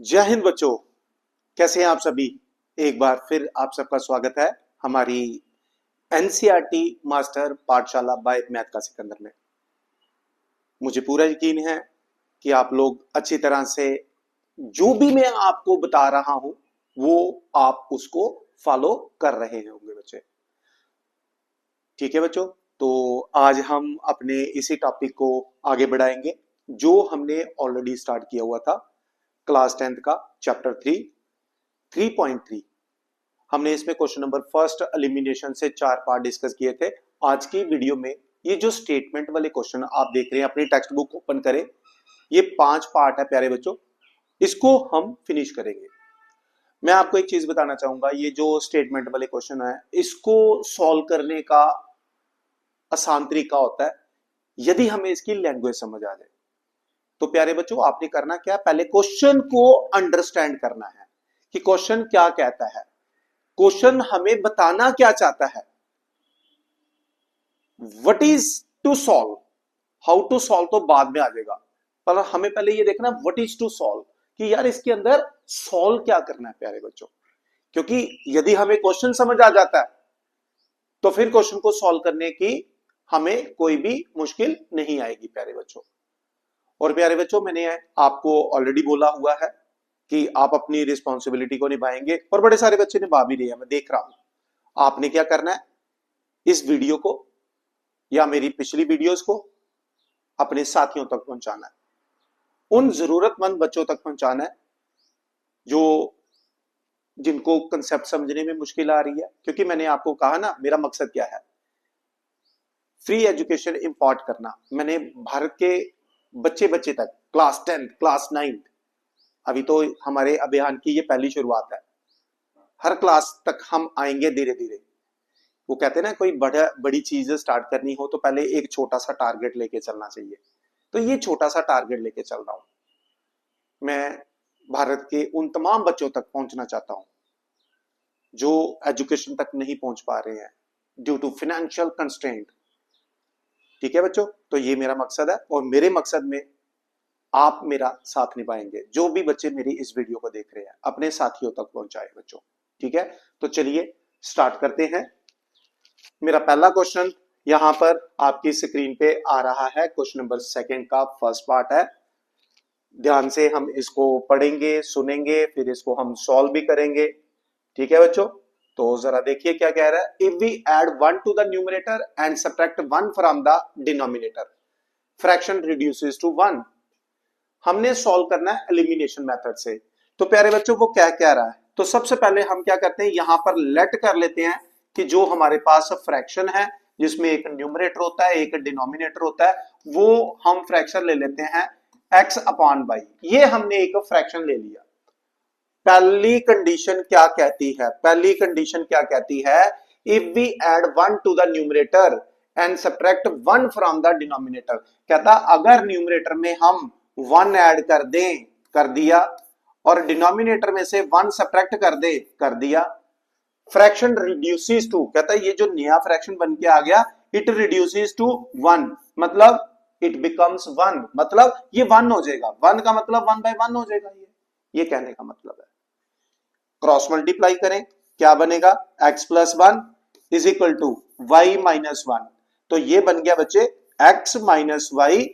जय हिंद बच्चों। कैसे हैं आप सभी। एक बार फिर आप सबका स्वागत है हमारी एनसीईआरटी मास्टर पाठशाला बाय मैथ का सिकंदर में। मुझे पूरा यकीन है कि आप लोग अच्छी तरह से जो भी मैं आपको बता रहा हूं वो आप उसको फॉलो कर रहे होंगे बच्चे। ठीक है बच्चों, तो आज हम अपने इसी टॉपिक को आगे बढ़ाएंगे जो हमने ऑलरेडी स्टार्ट किया हुआ था क्लास 10th का चैप्टर 3.3। हमने इसमें क्वेश्चन नंबर फर्स्ट एलिमिनेशन से 4 पार्ट डिस्कस किए थे। आज की वीडियो में ये जो स्टेटमेंट वाले क्वेश्चन आप देख रहे हैं, अपनी टेक्स्ट बुक ओपन करें, ये 5 पार्ट है प्यारे बच्चों, इसको हम फिनिश करेंगे। मैं आपको एक चीज बताना चाहूंगा, ये जो स्टेटमेंट वाले क्वेश्चन है इसको सॉल्व करने का आसान तरीका होता है यदि हमें इसकी लैंग्वेज समझ आ जाए। तो प्यारे बच्चों आपने करना क्या, पहले क्वेश्चन को अंडरस्टैंड करना है कि क्वेश्चन क्या कहता है, क्वेश्चन हमें बताना क्या चाहता है, what is to solve. How to solve तो बाद में आ जाएगा, पर हमें पहले ये देखना व्हाट इज टू सॉल्व कि यार इसके अंदर सॉल्व क्या करना है प्यारे बच्चों। क्योंकि यदि हमें क्वेश्चन समझ आ जाता है तो फिर क्वेश्चन को सॉल्व करने की हमें कोई भी मुश्किल नहीं आएगी प्यारे बच्चों। और प्यारे बच्चों मैंने आपको ऑलरेडी बोला हुआ है कि आप अपनी रिस्पॉन्सिबिलिटी को निभाएंगे और बड़े सारे बच्चे निभा भी रहे हैं, मैं देख रहा हूं। आपने क्या करना है, इस वीडियो को या मेरी पिछली वीडियोस को अपने साथियों तक पहुंचाना है, उन जरूरतमंद बच्चों तक पहुंचाना है जो जिनको कंसेप्ट समझने में मुश्किल आ रही है। क्योंकि मैंने आपको कहा ना मेरा मकसद क्या है, फ्री एजुकेशन इंपॉर्ट करना। मैंने भारत के बच्चे बच्चे तक क्लास 10th क्लास 9th, अभी तो हमारे अभियान की ये पहली शुरुआत है, हर क्लास तक हम आएंगे धीरे धीरे। वो कहते हैं ना कोई बड़ी चीज स्टार्ट करनी हो तो पहले एक छोटा सा टारगेट लेके चलना चाहिए। तो ये छोटा सा टारगेट लेके चल रहा हूं मैं, भारत के उन तमाम बच्चों तक पहुंचना चाहता हूं जो एजुकेशन तक नहीं पहुंच पा रहे हैं ड्यू टू फाइनेंशियल कंस्ट्रेंट। ठीक है बच्चों, तो ये मेरा मकसद है और मेरे मकसद में आप मेरा साथ निभाएंगे। जो भी बच्चे मेरी इस वीडियो को देख रहे हैं अपने साथियों तक पहुंचाए बच्चों। ठीक है, तो चलिए स्टार्ट करते हैं। मेरा पहला क्वेश्चन यहां पर आपकी स्क्रीन पे आ रहा है, क्वेश्चन नंबर 2 का फर्स्ट पार्ट है। ध्यान से हम इसको पढ़ेंगे, सुनेंगे, फिर इसको हम सॉल्व भी करेंगे। ठीक है बच्चों, तो जरा देखिए क्या कह रहा है। If we add 1 to the numerator and subtract 1 from the denominator, fraction reduces to 1। हमने सॉल्व करना है एलिमिनेशन मेथड से। तो प्यारे बच्चों वो क्या कह रहा है, तो सबसे पहले हम क्या करते हैं, यहां पर लेट कर लेते हैं कि जो हमारे पास फ्रैक्शन है जिसमें एक न्यूमरेटर होता है एक डिनोमिनेटर होता है, वो हम फ्रैक्शन ले लेते हैं x अपॉन वाई। ये हमने एक फ्रैक्शन ले लिया। पहली कंडीशन क्या कहती है, पहली कंडीशन क्या कहती है, if we add 1 to the numerator and subtract 1 from the denominator. कहता अगर न्यूमरेटर में हम 1 ऐड कर दें, कर दिया, और डिनोमिनेटर में से 1 सब्ट्रैक्ट कर दे, कर दिया, फ्रैक्शन रिड्यूसेस टू, कहता है ये जो नया फ्रैक्शन बन के आ गया इट रिड्यूसेस टू 1, मतलब इट बिकम्स 1, मतलब ये 1 हो जाएगा। 1 का मतलब 1/1 हो जाएगा। ये कहने का मतलब है। क्रॉस मल्टीप्लाई करें, क्या बनेगा, x plus 1 is equal to y minus 1। तो ये बन गया बच्चे x माइनस वाई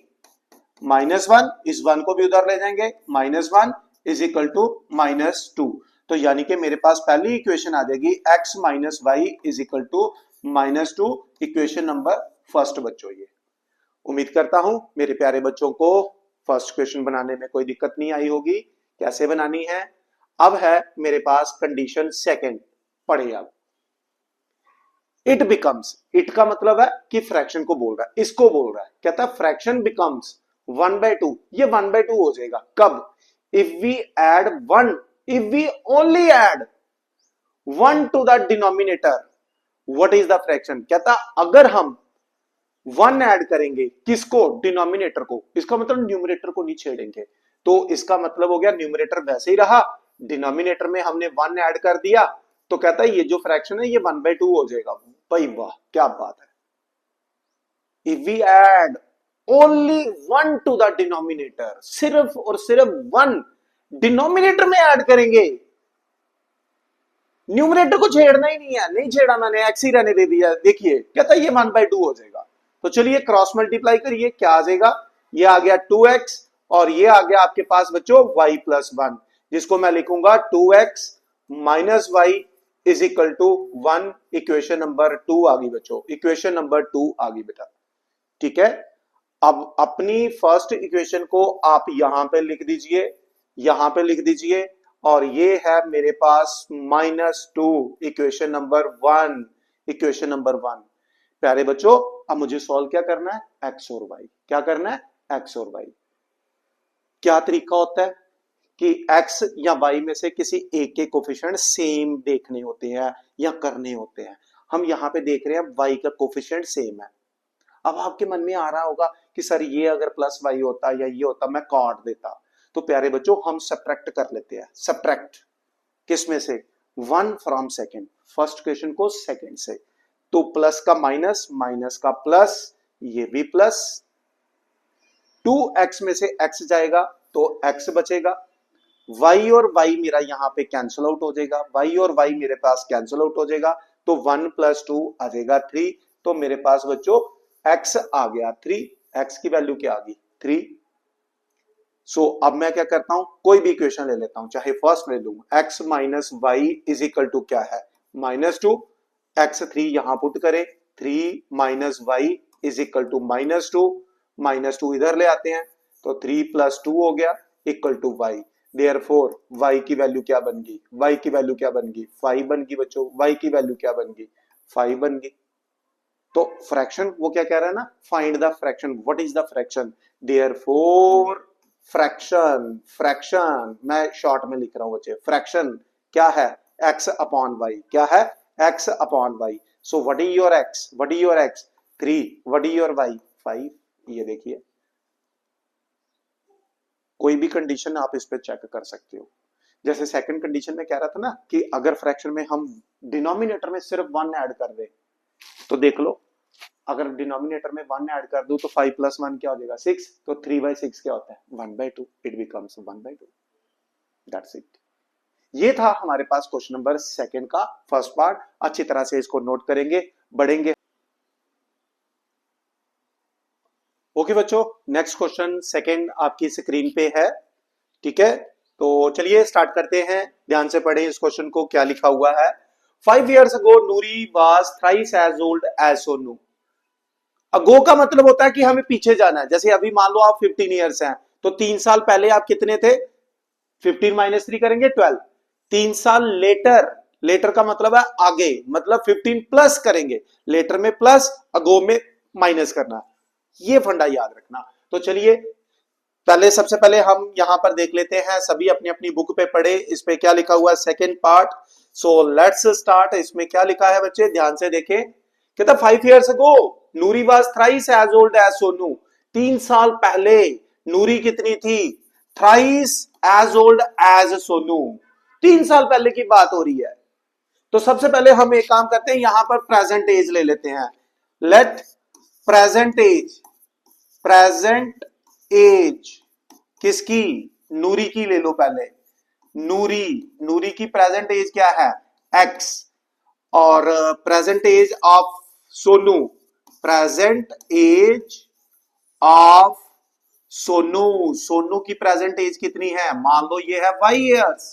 माइनस 1, इस 1 को भी उधर ले जाएंगे, माइनस 1 इज इक्वल टू -2। तो यानी कि मेरे पास पहली इक्वेशन आ जाएगी x minus y is equal to -2, equation number first बच्चों। ये उम्मीद करता हूं मेरे प्यारे बच्चों को फर्स्ट क्वेश्चन बनाने में कोई दिक्कत नहीं आई होगी। कैसे बनानी है, अब है मेरे पास कंडीशन सेकंड, पढ़े अब। इट बिकम्स, इट का मतलब है कि फ्रैक्शन को बोल रहा है, इसको बोल रहा है। कहता है फ्रैक्शन बिकम्स 1/2, ये 1/2 हो जाएगा कब, if we add 1, if we only add 1 to the denominator, what is the fraction. कहता अगर हम 1 ऐड करेंगे, किसको, डिनोमिनेटर को, इसका मतलब न्यूमरेटर को नहीं छेड़ेंगे। तो इसका मतलब हो गया न्यूमरेटर वैसे ही रहा, डिनोमिनेटर में हमने 1 ऐड कर दिया, तो कहता है ये जो फ्रैक्शन है ये 1/2 हो जाएगा। भाई वाह क्या बात है। If we add only 1 to the denominator, सिर्फ और सिर्फ 1 डिनोमिनेटर में ऐड करेंगे, न्यूमरेटर को छेड़ना ही नहीं है, नहीं छेड़ा मैंने, एक्स ही रहने दे दिया। देखिए कहता है ये 1/2 हो जाएगा, तो चलिए क्रॉस मल्टीप्लाई करिए, क्या आ जाएगा, ये आ गया 2x और ये आ गया आपके पास बच्चों y+1, जिसको मैं लिखूंगा 2x minus y is equal to 1। Equation number 2 आ गई बच्चों, इक्वेशन नंबर 2 आ गई बेटा, ठीक है। अब अपनी फर्स्ट इक्वेशन को आप यहां पे लिख दीजिए, यहां पे लिख दीजिए, और ये है मेरे पास -2, इक्वेशन नंबर 1, इक्वेशन नंबर 1। प्यारे बच्चों अब मुझे सॉल्व क्या करना है, एक्स और वाई, क्या करना है, एक्स और वाई। क्या तरीका होता है कि x या y में से किसी एक के कोफिशिएंट सेम देखने होते हैं या करने होते हैं। हम यहां पे देख रहे हैं y का कोफिशिएंट सेम है। अब आपके मन में आ रहा होगा कि सर ये अगर प्लस y होता या ये होता मैं काट देता। तो प्यारे बच्चों हम सब्ट्रैक्ट कर लेते हैं, सब्ट्रैक्ट किस में से, 1 फ्रॉम सेकेंड, फर्स्ट क्वेश्चन को सेकेंड से। तो प्लस का माइनस, माइनस का प्लस, ये भी प्लस, 2x में से x जाएगा तो x बचेगा, y और y मेरा यहां पे कैंसिल आउट हो जाएगा, y और y मेरे पास कैंसिल आउट हो जाएगा, तो 1 + 2 आ जाएगा 3। तो मेरे पास बच्चों x आ गया 3, x की वैल्यू क्या आ गई 3। सो अब मैं क्या करता हूं, कोई भी इक्वेशन ले लेता हूं, चाहे फर्स्ट ले लूं, x minus y is equal to क्या है, -2, x3 यहां पुट करें, 3 minus y is equal to -2, -2 इधर ले आते हैं, तो 3 + 2 हो गया equal to y. Therefore y की वैल्यू क्या बन गई, y की वैल्यू क्या बन गई, 5 बन गई बच्चों, y की वैल्यू क्या बन गई, 5 बन गई। तो फ्रैक्शन वो क्या कह रहा है ना, find the fraction, what is the fraction, therefore fraction, fraction मैं शॉर्ट में लिख रहा हूं बच्चे, फ्रैक्शन क्या है, x अपॉन वाई, क्या है, x upon y. So what is your x, what is your x 3, what is your y 5। ये देखिए कोई भी कंडीशन आप इस पे चेक कर सकते हो। जैसे सेकंड कंडीशन में कह रहा था ना कि अगर फ्रैक्शन में हम डिनोमिनेटर में सिर्फ 1 ऐड कर दे, तो देख लो अगर डिनोमिनेटर में 1 ऐड कर दूं तो 5 + 1 क्या हो जाएगा 6, तो 3/6 क्या होता है 1/2, इट बिकम्स 1/2, दैट्स इट। ये था हमारे पास क्वेश्चन नंबर सेकंड का फर्स्ट पार्ट, अच्छी तरह से इसको नोट करेंगे, बढ़ेंगे। ओके बच्चों, नेक्स्ट क्वेश्चन सेकंड आपकी स्क्रीन पे है, ठीक है। तो चलिए स्टार्ट करते हैं, ध्यान से पढ़ें इस क्वेश्चन को, क्या लिखा हुआ है। 5 years ago Noori was thrice as old as Sonu. अगो का मतलब होता है कि हमें पीछे जाना है, जैसे अभी मान लो आप 15 ईयर्स हैं, तो 3 साल पहले आप कितने थे, 15 - 3 करेंगे 12, 3 साल लेटर, लेटर का मतलब है आगे, मतलब 15 प्लस करेंगे, लेटर में प्लस, अगो में माइनस करना, ये फंडा याद रखना। तो चलिए पहले सबसे पहले हम यहां पर देख लेते हैं, सभी अपनी अपनी बुक पे पढ़े, इस पे क्या लिखा हुआ है second part. So let's start. इसमें क्या लिखा है बच्चे, ध्यान से देखें, कहता 5 years ago Noori was thrice as old as Sonu. 3 साल पहले नूरी कितनी थी, thrice as old as Sonu. 3 साल पहले की बात हो रही है। तो सबसे पहले हम एक काम करते हैं, यहां पर प्रेजेंट एज ले लेते हैं। Let present age, present age किसकी, नूरी की ले लो पहले, नूरी, नूरी की प्रेजेंट एज क्या है x, और present age of Sonu, present age of Sonu, Sonu की प्रेजेंट एज कितनी है, मान लो ये है y years।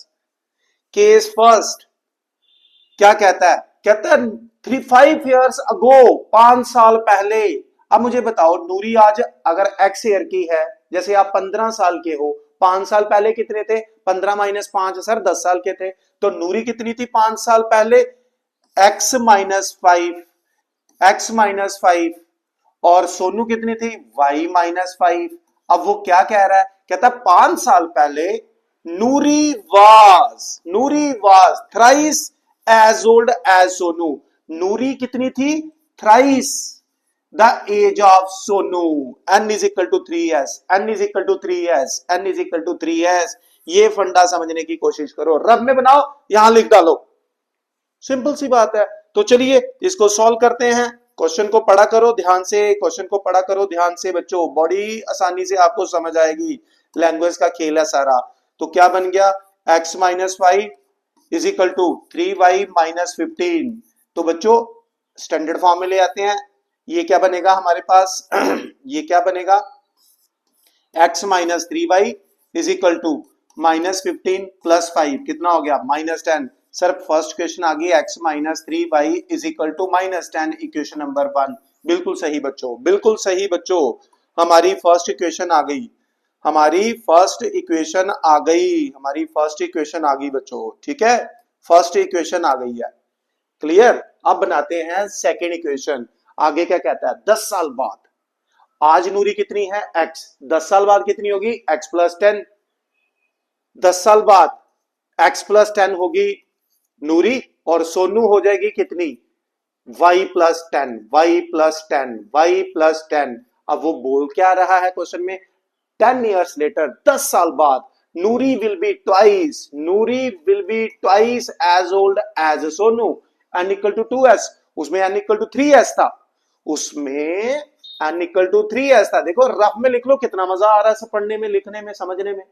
केस फर्स्ट क्या कहता है, कहता है 5 years ago, 5 साल पहले। अब मुझे बताओ नूरी आज अगर x ईयर की है, जैसे आप 15 साल के हो, 5 साल पहले कितने थे, 15 - 5 सर 10 साल के थे, तो नूरी कितनी थी 5 साल पहले, x - 5, x - 5, और सोनू कितनी थी y - 5। अब वो क्या कह रहा है, कहता 5 साल पहले Noori was thrice as old as Sonu, Noori कितनी थी thrice the age of Sonu, n is equal to 3s, n is equal to 3s, n is equal to 3s। ये फंडा समझने की कोशिश करो, रब में बनाओ, यहां लिख डालो, सिंपल सी बात है। तो चलिए इसको सॉल्व करते हैं, क्वेश्चन को पढ़ा करो ध्यान से, क्वेश्चन को पढ़ा करो ध्यान से बच्चों, बड़ी आसानी से आपको समझ आएगी, लैंग्वेज का खेल है सारा। तो क्या बन गया, x minus y is equal to 3y minus 15। तो बच्चों स्टैंडर्ड फॉर्म में ले आते हैं, ये क्या बनेगा हमारे पास ये क्या बनेगा, x minus 3y is equal to minus 15 plus 5 कितना हो गया -10। सर फर्स्ट क्वेश्चन आ गई x minus 3y is equal to -10, equation number 1। बिल्कुल सही बच्चों, बिल्कुल सही बच्चों, हमारी फर्स्ट इक्वेशन आ गई, हमारी फर्स्ट इक्वेशन आ गई, हमारी फर्स्ट इक्वेशन आ गई बच्चों, ठीक है, फर्स्ट इक्वेशन आ गई है। क्लियर। अब बनाते हैं सेकेंड इक्वेशन। आगे क्या कहता है, 10 साल बाद आज नूरी कितनी है x, 10 साल बाद कितनी होगी x प्लस 10, 10 साल बाद x प्लस 10 होगी नूरी और सोनू हो जाएगी कितनी y plus 10, y plus 10, y plus 10। अब वो बोल क्या रहा है क्वेश्चन में, 10 ईयर्स लेटर, 10 साल बाद Noori will be twice, Noori will be twice as old as Sonu, n equal to 2s, उसमें n इक्वल टू 3s था, उसमें n इक्वल टू 3s था। देखो रफ में लिख लो, कितना मजा आ रहा है पढ़ने में, लिखने में, समझने में,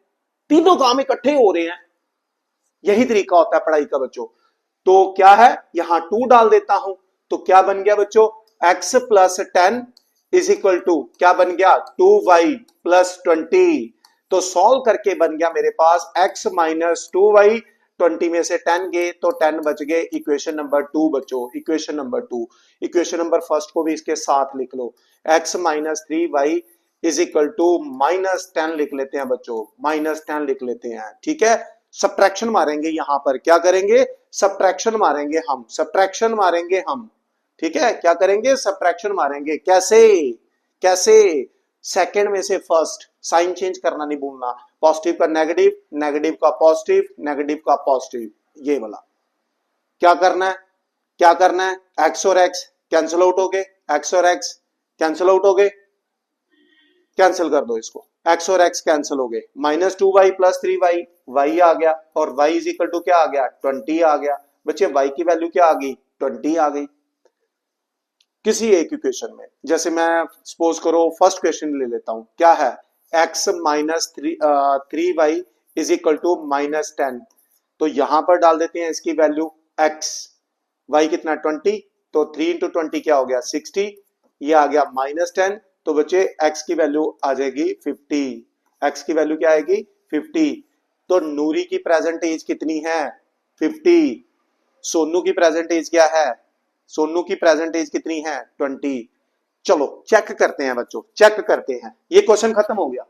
तीनों काम इकट्ठे हो रहे हैं, यही तरीका होता है पढ़ाई का बच्चों। तो क्या है, यहां 2 डाल देता हूं, तो क्या बन गया बच्चों, x plus 10 is equal to क्या बन गया 2y प्लस 20। तो सॉल्व करके बन गया मेरे पास x माइनस 2y, 20 में से 10 गए तो 10 बच गए, इक्वेशन नंबर 2 बच्चों, equation number 2। Equation number first को भी इसके साथ लिख लो, x minus 3y is equal to -10 लिख लेते हैं बच्चों, -10 लिख लेते हैं, ठीक है। सब्ट्रैक्शन मारेंगे, यहां पर क्या करेंगे, सब्ट्रैक्शन मारेंगे हम, सब्ट्रैक्शन मारेंगे हम, ठीक है, क्या करेंगे, सब्ट्रैक्शन मारेंगे, कैसे, कैसे, सेकंड में से फर्स्ट, साइन चेंज करना नहीं भूलना, पॉजिटिव का नेगेटिव, नेगेटिव का पॉजिटिव, नेगेटिव का पॉजिटिव, ये वाला क्या करना है, क्या करना है, एक्स और एक्स कैंसिल आउट हो गए, एक्स और एक्स कैंसिल आउट हो गए, कैंसिल कर दो इसको, x और x कैंसिल हो गए, -2y प्लस 3y, y आ गया, और y इज इक्वल टू क्या आ गया 20 आ गया। बच्चे y की वैल्यू क्या आ गई 20 आ गई। किसी एक इक्वेशन में, जैसे मैं सपोज करो फर्स्ट क्वेश्चन ले लेता हूं, क्या है, x minus 3y is equal to -10, तो यहां पर डाल देते हैं इसकी वैल्यू x, y कितना 20, तो 3 इंटू 20 क्या हो गया 60, ये आ गया -10, तो बच्चे x की वैल्यू आ जाएगी 50, x की वैल्यू क्या आएगी 50। तो नूरी की प्रेजेंट एज कितनी है 50, सोनू की प्रेजेंट एज क्या है, सोनू की प्रेजेंट एज कितनी है 20। चलो चेक करते हैं बच्चों, चेक करते हैं, ये क्वेश्चन खत्म हो गया।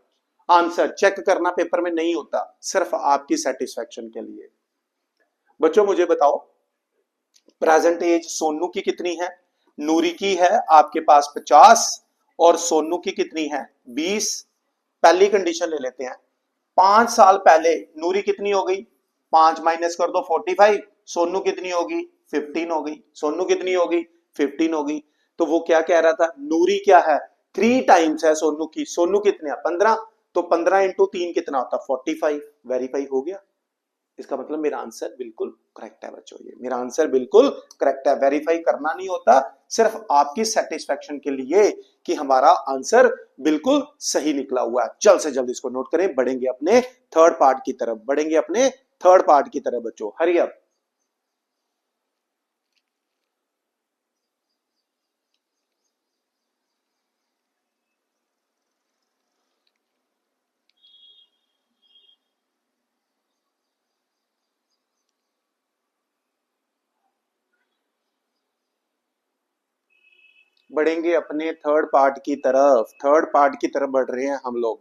आंसर चेक करना पेपर में नहीं होता, सिर्फ आपकी सेटिस्फेक्शन के लिए। बच्चों मुझे बताओ प्रेजेंट एज सोनू की कितनी है, नूरी की है आपके पास 50 और सोनू की कितनी है 20। पहली कंडीशन ले लेते हैं, 5 साल पहले नूरी कितनी हो गई, 5 माइनस कर दो 45, सोनू कितनी होगी 15 हो गई, सोनू कितनी होगी 15 हो गई। तो वो क्या कह रहा था, नूरी क्या है 3 टाइम्स है सोनू की, सोनू कितने है 15, तो 15 इंटू 3 कितना होता 45, वेरीफाई हो गया। इसका मतलब मेरा आंसर बिल्कुल करेक्ट है बच्चों, ये मेरा आंसर बिल्कुल करेक्ट है, वेरीफाई करना नहीं होता, सिर्फ आपकी सेटिस्फेक्शन के लिए कि हमारा आंसर बिल्कुल सही निकला हुआ है। जल्द से जल्द इसको नोट करें, बढ़ेंगे अपने थर्ड पार्ट की तरफ, बढ़ेंगे अपने थर्ड पार्ट की तरफ बच्चों, हरी अप। बढ़ेंगे अपने थर्ड पार्ट की तरफ, थर्ड पार्ट की तरफ बढ़ रहे हैं हम लोग,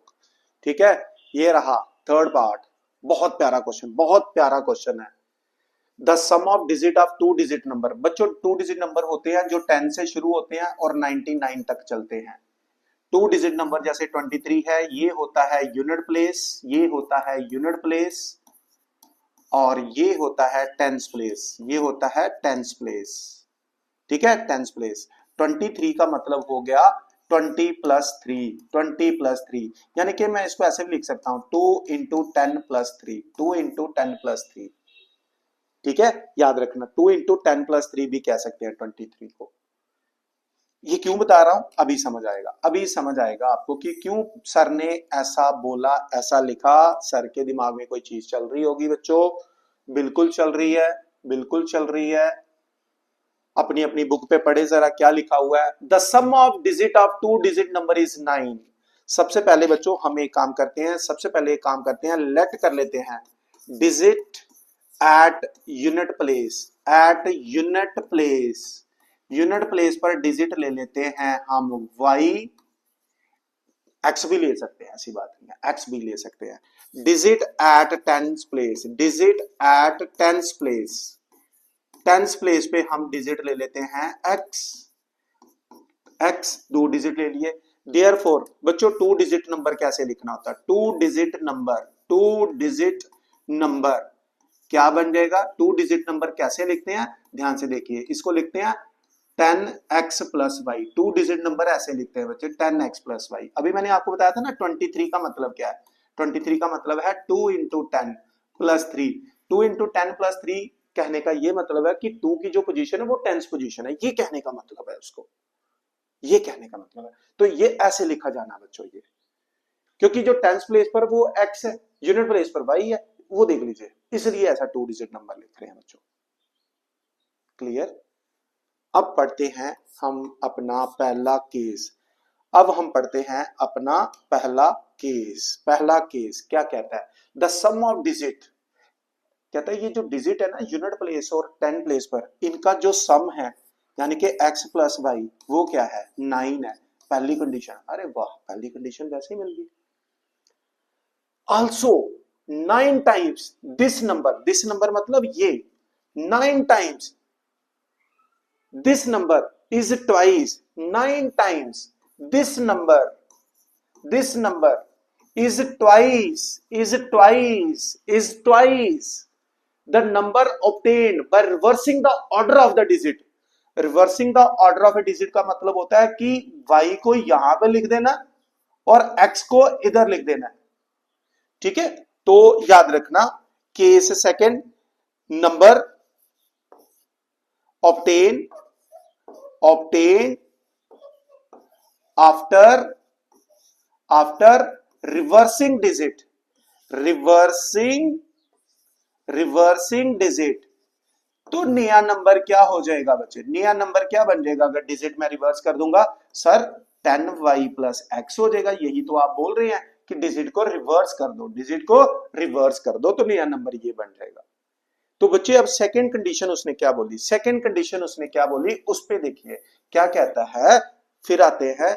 ठीक है। ये रहा थर्ड पार्ट, बहुत प्यारा क्वेश्चन, बहुत प्यारा क्वेश्चन है। The sum of digit of 2 digit number, बच्चों 2 डिजिट नंबर होते हैं जो 10 से शुरू होते हैं और 99 तक चलते हैं। 2 डिजिट नंबर जैसे 23 है, ये होता है यूनिट प्लेस, ये होता है यूनिट प्लेस, और ये होता है टेंस प्लेस, ये होता है टेंस प्लेस, ठीक है, टेंस प्लेस। 23 का मतलब हो गया 20 प्लस 3, 20 प्लस 3, यानी कि मैं इसको ऐसे भी लिख सकता हूं 2 इंटू 10 प्लस 3, 2 इंटू 10 प्लस 3, ठीक है, याद रखना 2 इंटू 10 प्लस 3 भी कह सकते हैं 23 को। ये क्यों बता रहा हूं, अभी समझ आएगा, अभी समझ आएगा आपको कि क्यों सर ने ऐसा बोला, ऐसा लिखा। सर के दिमाग में कोई चीज चल रही होगी बच्चों, बिल्कुल चल रही है, बिल्कुल चल रही है। अपनी अपनी बुक पे पढ़े जरा क्या लिखा हुआ है। The sum of digit of two digit number is 9। सबसे पहले बच्चों हम एक काम करते हैं, सबसे पहले एक काम करते हैं, लेट कर लेते हैं digit at unit place, at unit place. Unit place पर डिजिट ले लेते हैं हम y, x भी ले सकते हैं, ऐसी बात नहीं है, x भी ले सकते हैं। Digit at tens place, digit at tens place, tens place पे हम डिजिट ले लेते हैं x, x दो डिजिट ले लिए। देयरफॉर बच्चों टू डिजिट नंबर कैसे लिखना होता है, to digit number, to digit number क्या बन जाएगा, टू डिजिट नंबर कैसे लिखते हैं, ध्यान से देखिए, इसको लिखते हैं 10x plus y. Two digit number ऐसे लिखते हैं बच्चे 10x प्लस वाई। अभी मैंने आपको बताया था ना 23 का मतलब क्या है, 23 का मतलब है 2 इंटू 10 प्लस 3। 2 इंटू 10 प्लस 3 कहने का ये मतलब है कि 2 की जो पोजीशन है वो टेंस पोजीशन है, ये कहने का मतलब है उसको, ये कहने का मतलब है। तो ये ऐसे लिखा जाना बच्चों, ये क्योंकि जो टेंस प्लेस पर वो x है, यूनिट प्लेस पर y है, वो देख लीजिए, इसलिए ऐसा टू डिजिट नंबर लिख रहे हैं बच्चों। क्लियर। अब पढ़ते हैं हम अपना पहला केस, अब हम पढ़ते हैं अपना पहला केस। पहला केस क्या कहता है, द सम ऑफ डिजिट, कहता है ये जो डिजिट है ना यूनिट प्लेस और 10 प्लेस पर, इनका जो सम है यानी कि x प्लस वाई वो क्या है 9 है, पहली कंडीशन। अरे वाह, पहली कंडीशन वैसे ही मिल गई। Also 9 times this number, this number मतलब ये 9 times this number is twice, 9 times this number, this number is twice, is twice, is twice the number obtained by reversing the order of the digit। reversing the order of a digit का मतलब होता है कि y को यहां पे लिख देना और x को इधर लिख देना है, ठीक है। तो याद रखना case second, number obtain, obtain after, after reversing digit, reversing, reversing digit। तो नया नंबर क्या हो जाएगा बच्चे, नया नंबर क्या बन जाएगा अगर डिजिट में रिवर्स कर दूंगा, सर 10y प्लस एक्स हो जाएगा। यही तो आप बोल रहे हैं कि डिजिट को रिवर्स कर दो, डिजिट को रिवर्स कर दो तो नया नंबर ये बन जाएगा। तो बच्चे अब सेकंड कंडीशन उसने क्या बोली, सेकंड कंडीशन उसने क्या बोली उस पे देखिए क्या कहता है। फिर आते हैं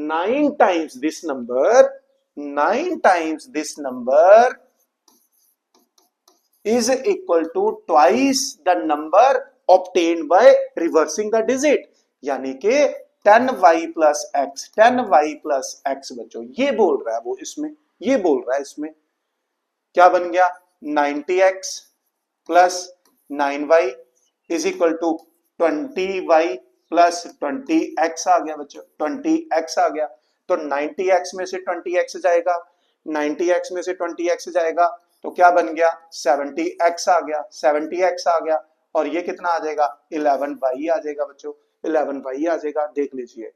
9 times this number, 9 times this number is equal to twice the number obtained by reversing the digit, यानी कि 10y plus x, 10y plus x बच्चों ये बोल रहा है वो, इसमें ये बोल रहा है, इसमें क्या बन गया 90x plus 9y is equal to 20y plus 20x आ गया बच्चों, 20x आ गया। तो 90x में से 20x जाएगा, 90x में से 20x जाएगा तो क्या बन गया 70x आ गया, 70x आ गया और ये कितना आ जाएगा 11y आ जाएगा बच्चों, 11y आ जाएगा। देख लीजिए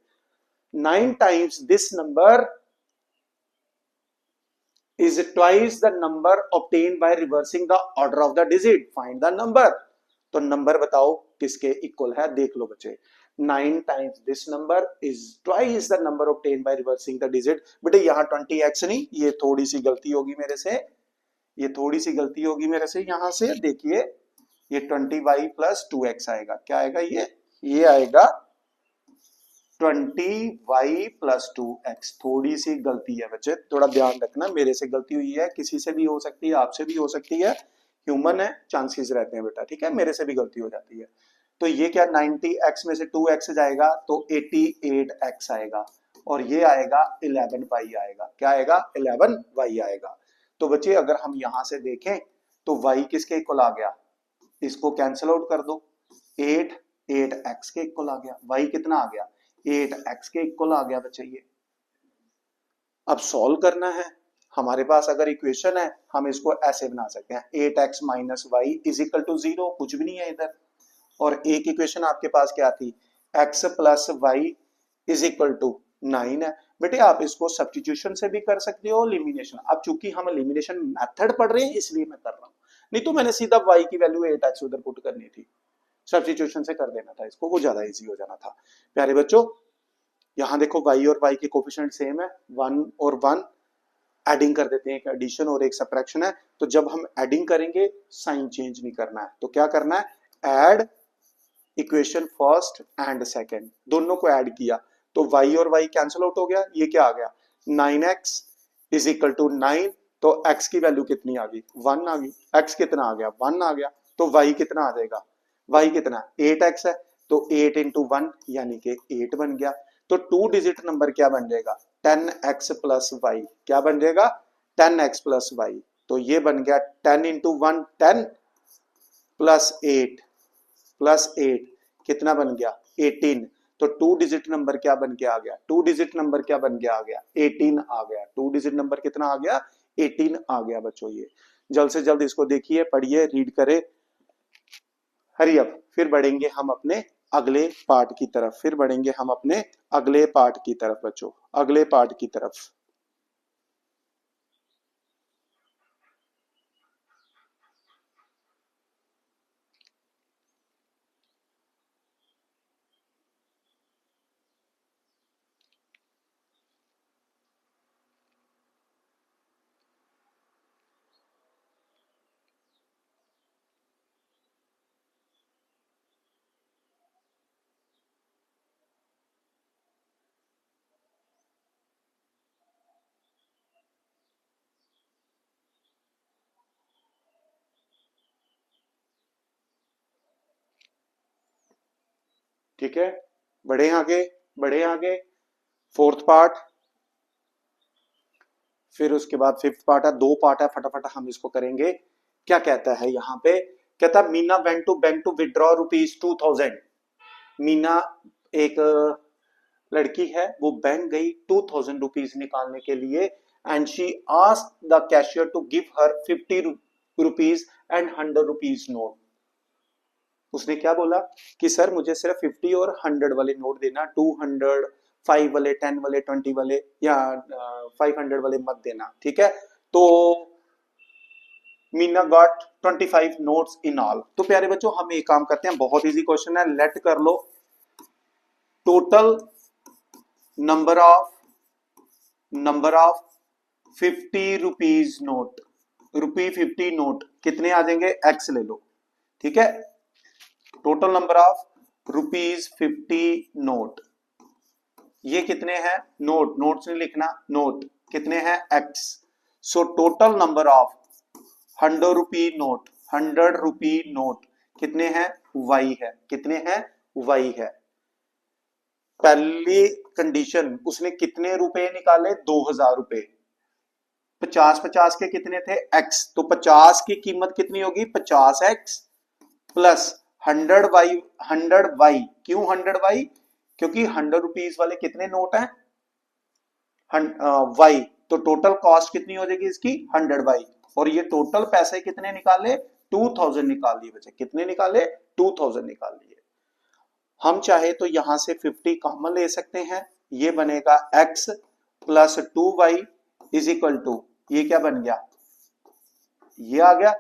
9 times this number is twice the number obtained by reversing the order of the digit, find the number। तो नंबर बताओ किसके इक्वल है, देख लो बच्चे 9 times this number is twice the number obtained by reversing the digit। बेटे यहाँ 20x नहीं, ये थोड़ी सी गलती होगी मेरे से, ये थोड़ी सी गलती होगी मेरे से, यहां से देखिए ये 20y प्लस 2x आएगा, क्या आएगा ये आएगा 20y प्लस 2x। थोड़ी सी गलती है बच्चे, थोड़ा ध्यान रखना, मेरे से गलती हुई है, किसी से भी हो सकती है, आपसे भी हो सकती है, ह्यूमन है, चांसेस रहते हैं बेटा, ठीक है, मेरे से भी गलती हो जाती है। तो ये क्या 90x में से 2x जाएगा तो 88x आएगा और ये आएगा 11y आएगा, क्या आएगा 11y आएगा। तो बच्चे अगर हम यहां से देखें तो y किसके इक्वल आ गया, इसको कैंसिल आउट कर दो, 8x के इक्वल आ गया, y कितना आ गया 8x के इक्वल आ गया बच्चे। ये अब सॉल्व करना है, हमारे पास अगर इक्वेशन है हम इसको ऐसे बना सकते हैं 8x minus y is equal to 0, कुछ भी नहीं है इधर। और एक इक्वेशन आपके पास क्या थी x plus y is equal to 9 है। बेटे आप इसको सब्स्टिट्यूशन से भी कर सकते हो, एलिमिनेशन। अब चूंकि हम एलिमिनेशन मेथड पढ़ रहे हैं इसलिए मैं कर रहा हूं, नहीं तो मैंने सीधा y की वैल्यू 8x उधर पुट करनी थी, सब्स्टिट्यूशन से कर देना था इसको, वो ज्यादा इजी हो जाना था। प्यारे बच्चों यहां देखो y और y के कोफिशिएंट सेम है, 1 और 1 एडिंग कर देते हैं, एक एडिशन और एक सब्ट्रैक्शन है। तो जब हम एडिंग करेंगे साइन चेंज नहीं करना है, तो क्या करना है, add equation first and second, दोनों को ऐड किया तो y और y कैंसिल आउट हो गया, ये क्या आ गया 9x इज इक्वल टू 9, तो x की वैल्यू कितनी आ गई 1 आ गई, x कितना आ गया 1 आ गया, तो y कितना आ जाएगा, y कितना 8x है, तो 8 इंटू 1 यानी कि 8 बन गया। तो 2 डिजिट नंबर क्या बन जाएगा 10x प्लस वाई, क्या बन जाएगा 10x प्लस वाई, तो ये बन गया 10 इंटू 1 10 प्लस 8 कितना बन गया 18, तो 2 डिजिट नंबर क्या बन के आ गया, 2 डिजिट नंबर क्या बन के आ गया 18 आ गया, 2 डिजिट नंबर कितना आ गया 18 आ गया। बच्चों ये जल्द से जल्द इसको देखिए, पढ़िए, रीड करें, हरी अप। फिर बढ़ेंगे हम अपने अगले पार्ट की तरफ, फिर बढ़ेंगे हम अपने अगले पार्ट की तरफ बच्चों, अगले पार्ट की तरफ। ठीक है, बढ़े आगे, बढ़े आगे, फोर्थ पार्ट, फिर उसके बाद फिफ्थ पार्ट है, 2 पार्ट है, फटाफट हम इसको करेंगे। क्या कहता है यहाँ पे, कहता Meena went to bank to withdraw ₹2000। Meena एक लड़की है, वो बैंक गई 2000 रुपीज निकालने के लिए, and she asked the cashier to give her 50 rupees and 100 rupees note. उसने क्या बोला कि सर मुझे सिर्फ 50 और 100 वाले नोट देना, 200 5 वाले 10 वाले 20 वाले या 500 वाले मत देना, ठीक है। तो Meena got 25 notes in all. तो प्यारे बच्चों हम एक काम करते हैं, बहुत इजी क्वेश्चन है, लेट कर लो total number of 50 rupees note, ₹50 note कितने आ जाएंगे, एक्स ले लो, ठीक है। टोटल नंबर ऑफ ₹50 नोट, ये कितने हैं नोट, नोट्स नहीं लिखना, नोट कितने हैं x. So total number of 100 rupee note, 100 rupee note कितने हैं वाई है, कितने हैं वाई है। पहली कंडीशन उसने कितने रुपए निकाले 2000 रुपए, 50 के कितने थे एक्स, तो 50 की कीमत कितनी होगी 50x प्लस 100y, 100y, क्यों 100y, क्योंकि 100 रुपीज वाले कितने नोट हैं y, तो टोटल कॉस्ट कितनी हो जाएगी इसकी 100y, और ये टोटल पैसे कितने निकाले 2000 निकाल लिए बच्चे, कितने निकाले 2000 निकाल लिए। हम चाहे तो यहां से 50 कॉमन ले सकते हैं, ये बनेगा x plus 2y is equal to, ये क्या बन गया, ये आ गया,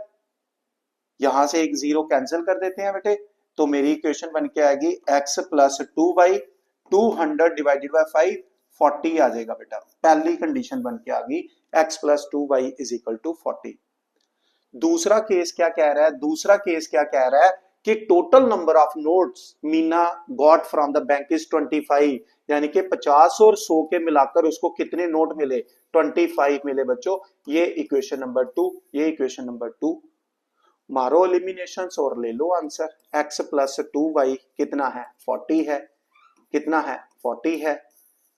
यहां से एक जीरो कैंसिल कर देते हैं बेटे, तो मेरी इक्वेशन बन के आएगी x plus 2y, 200 divided by 5 40 आ जाएगा बेटा। पहली कंडीशन बन के आ गई x plus 2y is equal to 40। दूसरा केस क्या कह रहा है, दूसरा केस क्या कह रहा है कि total number of notes Meena got from the bank is 25, यानी कि 50 और 100 के मिलाकर उसको कितने नोट मिले 25 मिले बच्चों। ये इक्वेशन नंबर 2, ये इक्वेशन नंबर 2। मारो एलिमिनेशन और ले लो आंसर, x प्लस 2y कितना है 40 है, कितना है 40 है,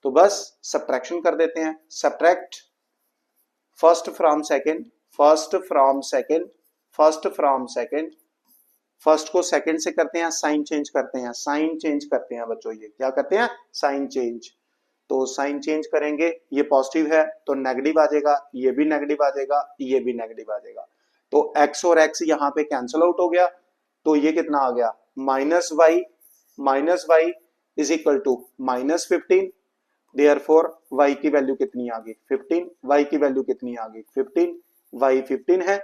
तो बस सब्ट्रैक्शन कर देते हैं, subtract first from second, first from second, first from second, first को सेकंड से करते हैं, साइन चेंज करते हैं, साइन चेंज करते हैं बच्चों, ये क्या करते हैं साइन चेंज। तो साइन चेंज करेंगे, ये पॉजिटिव है तो नेगेटिव आ जाएगा, ये भी नेगेटिव आ जाएगा, ये भी नेगेटिव आ जाएगा, तो x और x यहाँ पे कैंसिल आउट हो गया, तो ये कितना आ गया minus y, is equal to -15। Therefore y की वैल्यू कितनी आ गई 15, y की वैल्यू कितनी आ गई 15, y 15 है,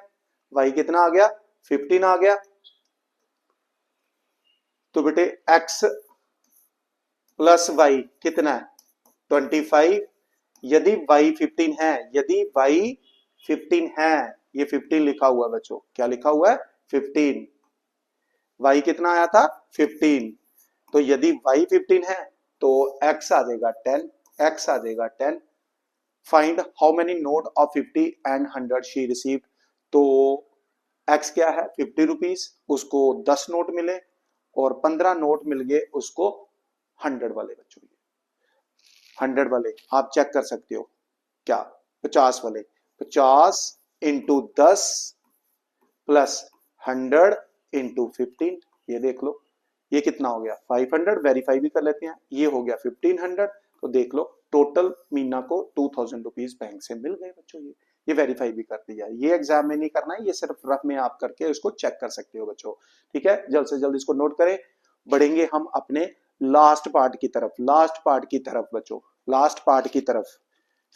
y कितना आ गया 15 आ गया। तो बेटे x प्लस y कितना है 25। यदि y 15 है, यदि y 15 है, ये 15 लिखा हुआ है बच्चों, क्या लिखा हुआ है 15, y कितना आया था 15। तो यदि y 15 है तो x आ जाएगा 10, x आ जाएगा 10। Find how many note of 50 and 100 she received. तो x क्या है 50 रुपीज, उसको 10 नोट मिले और 15 नोट मिल गए उसको 100 वाले बच्चों, 100 वाले आप चेक कर सकते हो क्या 50 वाले, 50 इंटू 10 प्लस 100 इंटू 15, ये देख लो ये कितना हो गया 500। वेरीफाई भी कर लेते हैं, ये हो गया 1500। तो देख लो टोटल मीना को 2000 रुपीज बैंक से मिल गए बच्चों। ये वेरीफाई भी कर दिया, ये एग्जाम में नहीं करना है, ये सिर्फ रफ में आप करके इसको चेक कर सकते हो बच्चों। ठीक है, जल्द से जल्द इसको नोट करें। बढ़ेंगे हम अपने लास्ट पार्ट की तरफ, लास्ट पार्ट की तरफ बच्चों, लास्ट पार्ट की तरफ।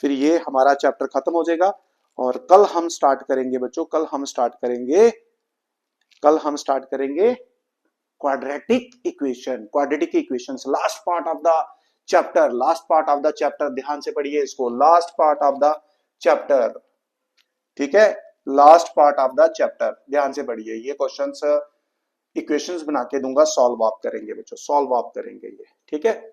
फिर ये हमारा चैप्टर खत्म हो जाएगा और कल हम स्टार्ट करेंगे बच्चों, कल हम स्टार्ट करेंगे quadratic equation, quadratic equations, last part of the chapter, last part of the chapter. ध्यान से पढ़िए इसको, last part of the chapter. ठीक है, last part of the chapter, ध्यान से पढ़िए। ये क्वेश्चंस इक्वेशंस बना के दूंगा, सॉल्व आप करेंगे बच्चों, सॉल्व आप करेंगे ये। ठीक है,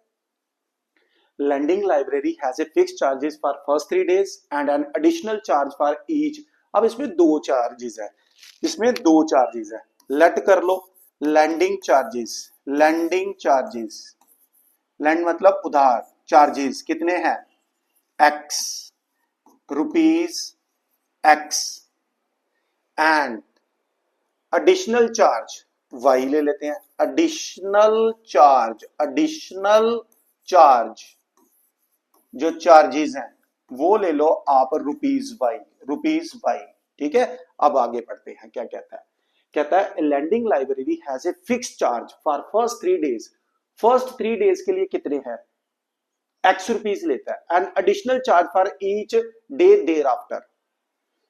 lending library has a fixed charges for first 3 days and an additional charge for each। अब इसमें दो चार्जेस है, इसमें दो चार्जेस है, लेट कर लो lending charges, lending charges, lend मतलब उधार, चार्जेस कितने हैं x rupees x and additional charge y ले लेते हैं, एडिशनल चार्ज, एडिशनल चार्ज जो चार्जेस हैं वो ले लो आप रुपीज वाई, रुपीज वाई। ठीक है, अब आगे बढ़ते हैं, क्या कहता है, कहता है lending library has a fixed charge for first 3 days, first 3 days के लिए कितने हैं x रुपीज लेता है, and additional charge for each day thereafter.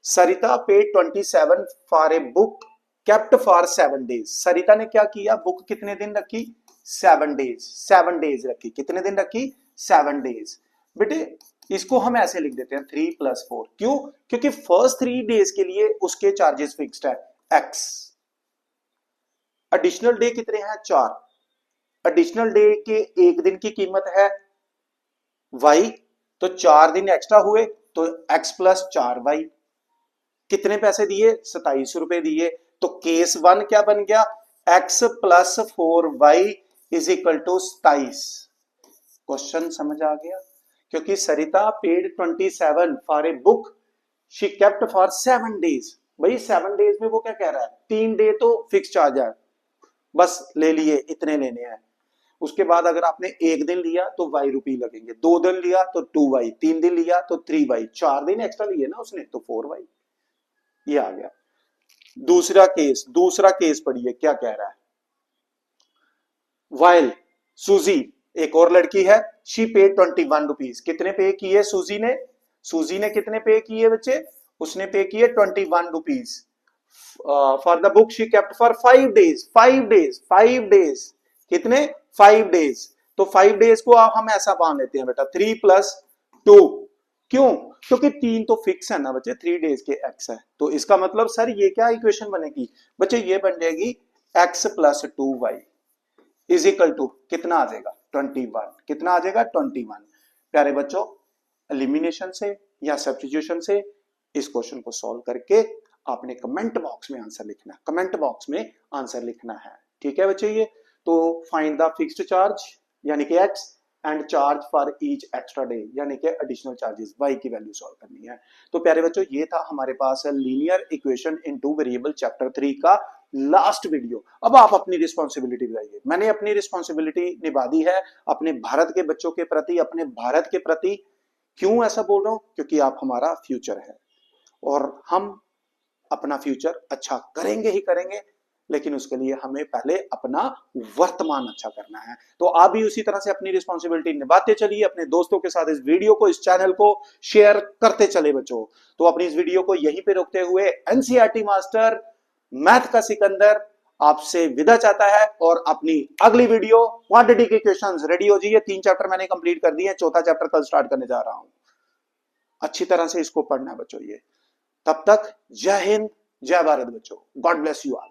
Sarita paid 27 for a book kept for 7 days. Sarita ने क्या किया, बुक कितने दिन रखी 7 डेज, 7 डेज रखी, कितने दिन रखी 7 डेज। बेटे इसको हम ऐसे लिख देते हैं 3 + 4, क्यों, क्योंकि फर्स्ट 3 डेज के लिए उसके चार्जेस फिक्स्ड है x, एडिशनल डे कितने हैं 4, एडिशनल डे के एक दिन की कीमत है y, तो 4 दिन एक्स्ट्रा हुए तो x + 4y, कितने पैसे दिए 27 रुपए दिए। तो केस 1 क्या बन गया x + 4y is equal to 27। Question समझ आ गया, क्योंकि Sarita paid 27 for a book she kept for 7 days. भाई 7 डेज में वो क्या कह रहा है, 3 डे तो फिक्स चार्ज है, बस ले लिए इतने लेने हैं। उसके बाद अगर आपने एक दिन लिया तो y रुपी लगेंगे, 2 दिन लिया तो 2y, 3 दिन लिया तो 3y, 4 दिन एक्स्ट्रा लिए ना उसने तो 4y। ये आ गया। दूसरा केस पढ़िए क्या कह रहा है, वाइल सूजी एक और लड़की है, शी पेड 21 रुपीज, कितने पे किए सूजी ने कितने पे किए बच्चे, उसने पे किए 21 rupees for the book she kept for 5 days, 5 days कितने 5 डेज। तो 5 डेज को आप हम ऐसा मान लेते हैं बेटा 3 + 2, क्यों, क्योंकि 3 तो फिक्स है ना बच्चे, 3 डेज के x है। तो इसका मतलब सर ये क्या इक्वेशन बनेगी बच्चे, ये बन जाएगी x + 2y is equal to कितना आ जाएगा 21, कितना आ जाएगा 21। प्यारे बच्चों एलिमिनेशन से या सब्स्टिट्यूशन से इस क्वेश्चन को सॉल्व करके आपने कमेंट बॉक्स में आंसर लिखना है, कमेंट बॉक्स में आंसर लिखना है। ठीक है बच्चे, ये तो फाइंड द फिक्स्ड चार्ज यानी कि x and charge for each extra day यानी कि एडिशनल चार्जेस y की वैल्यू सॉल्व करनी है। तो प्यारे बच्चों ये था हमारे पास linear equation in 2 variable chapter 3 का लास्ट वीडियो। अब आप अपनी रिस्पॉन्सिबिलिटी बताइए, मैंने अपनी रिस्पॉन्सिबिलिटी निभा दी है अपने भारत के बच्चों के प्रति, अपने भारत के प्रति। क्यों ऐसा बोल रहा हूं, क्योंकि आप हमारा फ्यूचर है और हम अपना फ्यूचर अच्छा करेंगे ही करेंगे लेकिन उसके लिए हमें पहले अपना वर्तमान अच्छा करना है। तो आप भी उसी तरह से अपनी रिस्पॉन्सिबिलिटी निभाते चलिए, अपने दोस्तों के साथ इस वीडियो को, इस चैनल को शेयर करते चले बच्चों। तो अपनी इस वीडियो को यहीं पे रोकते हुए एनसीईआरटी मास्टर मैथ का सिकंदर आपसे विदा चाहता है, और अपनी अगली वीडियो क्वांटिटी के क्वेश्चंस रेडी हो जाइए। 3 चैप्टर मैंने कंप्लीट कर दिए, चौथा चैप्टर कल स्टार्ट करने जा रहा हूं। अच्छी तरह से इसको पढ़ना है बच्चों ये। तब तक जय हिंद, जय भारत बच्चों। God bless you all.